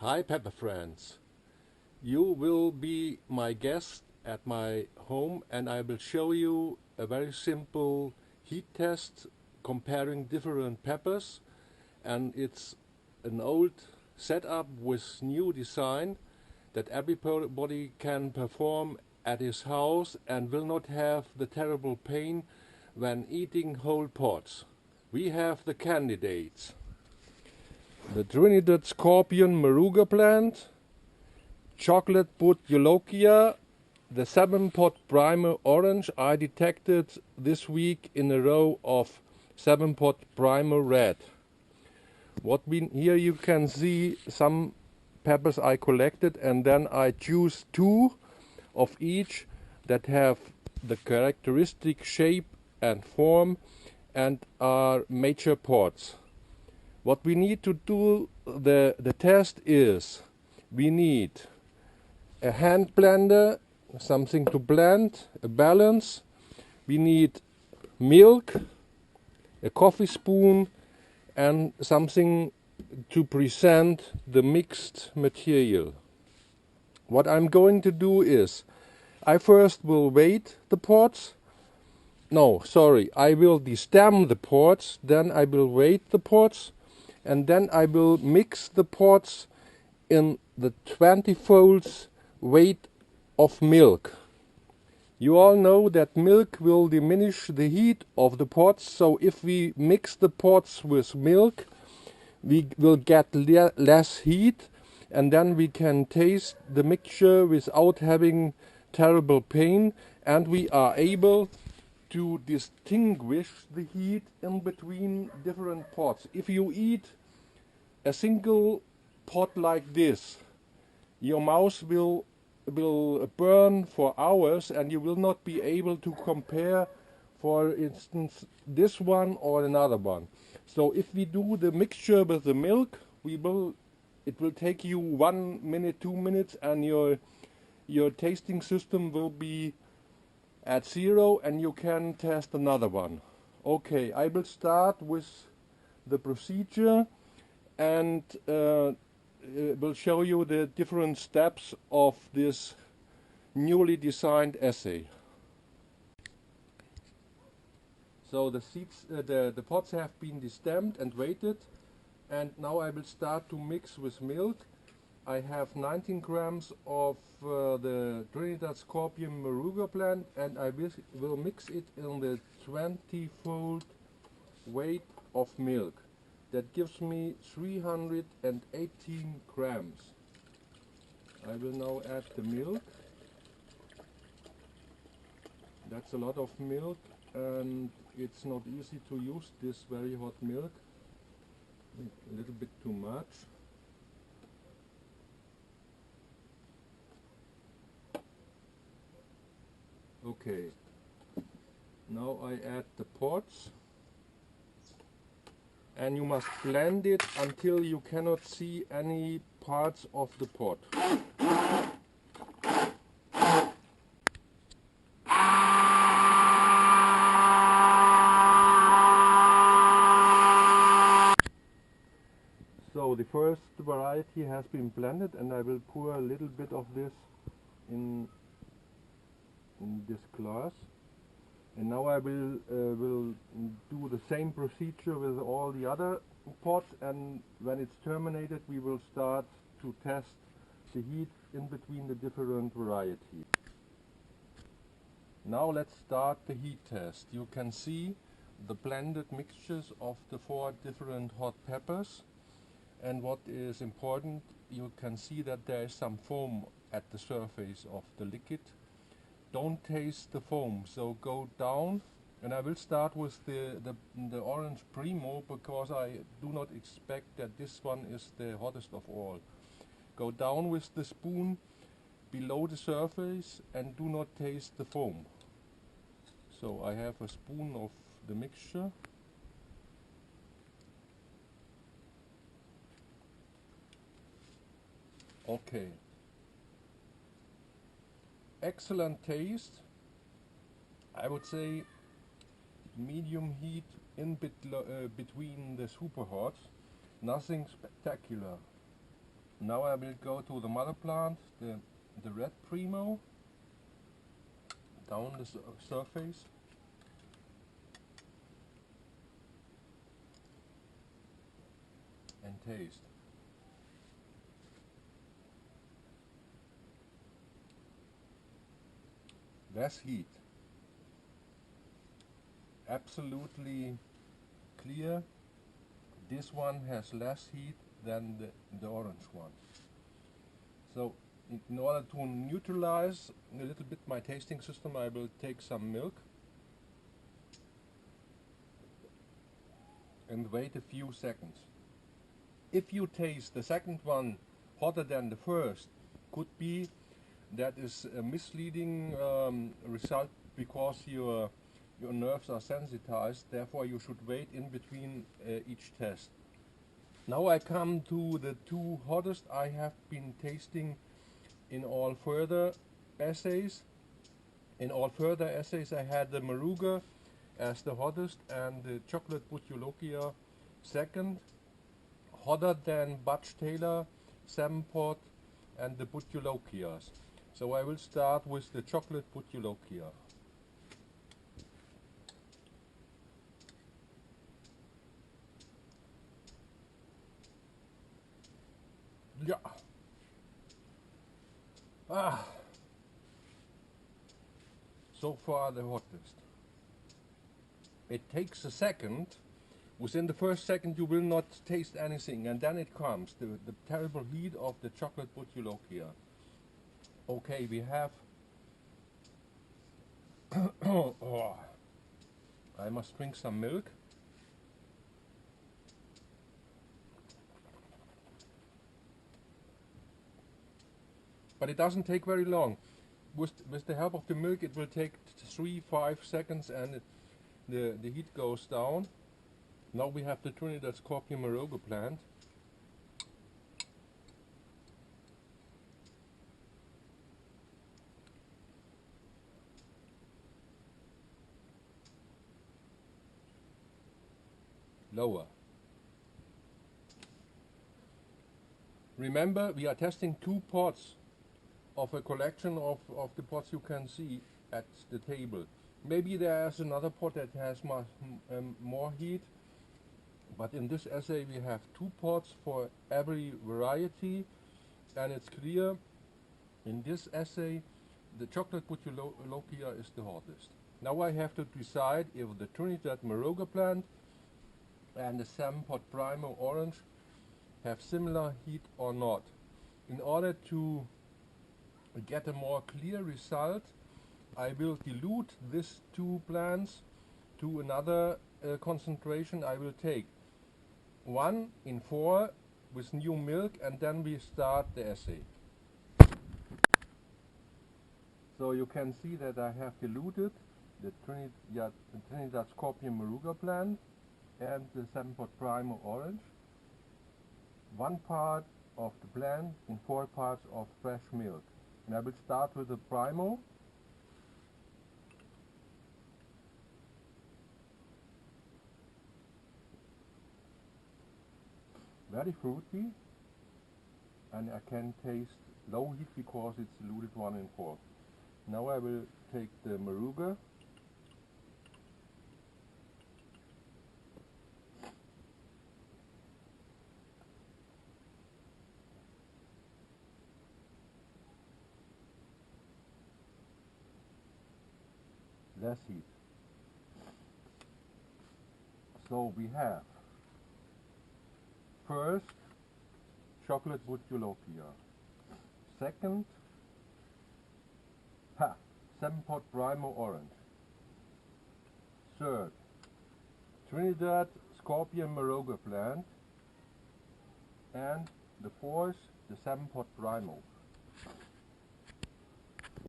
Hi pepper friends, you will be my guest at my home and I will show you a very simple heat test comparing different peppers, and it's an old setup with new design that everybody can perform at his house and will not have the terrible pain when eating whole pods. We have the candidates: the Trinidad Scorpion Meruga plant, chocolate wood eulogia, the 7-pot Primo orange I detected this week in a row of 7-pot Primo red. Here you can see some peppers I collected, and then I choose 2 of each that have the characteristic shape and form and are mature pods. What we need to do the test is we need a hand blender, something to blend, a balance. We need milk, a coffee spoon, and something to present the mixed material. What I'm going to do is I first will weight the pods. I will destem the pods, then I will weight the pods, and then I will mix the pods in the 20 folds weight of milk. You all know that milk will diminish the heat of the pods, so if we mix the pods with milk, we will get less heat, and then we can taste the mixture without having terrible pain, and we are able to distinguish the heat in between different pots. If you eat a single pot like this, your mouth will burn for hours, and you will not be able to compare, for instance, this one or another one. So if we do the mixture with the milk, it will take you 1 minute, 2 minutes, and your tasting system will be at 0, and you can test another one. Okay, I will start with the procedure and will show you the different steps of this newly designed assay. So the pods have been destemmed and weighted, and now I will start to mix with milk. I have 19 grams of the Trinidad Scorpion Meruga plant, and I will mix it in the 20-fold weight of milk. That gives me 318 grams. I will now add the milk. That's a lot of milk, and it's not easy to use this very hot milk. A little bit too much. Okay, now I add the pods, and you must blend it until you cannot see any parts of the pot. So the first variety has been blended, and I will pour a little bit of this in this glass. And now I will do the same procedure with all the other pots, and when it's terminated we will start to test the heat in between the different varieties. Now let's start the heat test. You can see the blended mixtures of the 4 different hot peppers, and what is important, you can see that there is some foam at the surface of the liquid. Don't taste the foam, so go down, and I will start with the orange Primo, because I do not expect that this one is the hottest of all. Go down with the spoon below the surface and do not taste the foam. So I have a spoon of the mixture. Okay. Excellent taste. I would say medium heat in between the super hot. Nothing spectacular. Now I will go to the mother plant, the red Primo, down the surface. And taste. Less heat. Absolutely clear. This one has less heat than the orange one. So in order to neutralize a little bit my tasting system, I will take some milk and wait a few seconds. If you taste the second one hotter than the first, could be that is a misleading result because your nerves are sensitized. Therefore, you should wait in between each test. Now I come to the two hottest I have been tasting in all further essays. In all further essays, I had the Meruga as the hottest and the chocolate Butyologia second. Hotter than Butch Taylor, Sempot and the Butyologias. So I will start with the chocolate Butyologia. Yeah. So far the hottest. It takes a second. Within the first second you will not taste anything, and then it comes, the terrible heat of the chocolate Butyologia. Okay, we have oh, I must drink some milk. But it doesn't take very long. With the help of the milk it will take 3-5 seconds and the heat goes down. Now we have the Trinidad Scorpio Meruga plant. Lower. Remember, we are testing 2 pots of a collection of the pots you can see at the table. Maybe there's another pot that has more heat, but in this assay we have 2 pots for every variety, and it's clear in this assay the chocolate Butyologia is the hottest. Now I have to decide if the Trinidad Meruga plant and the Sempot Primo orange have similar heat or not. In order to get a more clear result, I will dilute these 2 plants to another concentration. I will take 1 in 4 with new milk, and then we start the assay. So you can see that I have diluted the Trinidad Scorpio Meruga plant and the Sempot Primo orange. 1 part of the plant in 4 parts of fresh milk. And I will start with the Primo. Very fruity, and I can taste low heat because it's diluted 1 in 4. Now I will take the Meruga. Less heat. So we have first chocolate Butyologia, second Sempot Primo orange, third Trinidad Scorpio Meruga plant, and the fourth the Sempot Primo.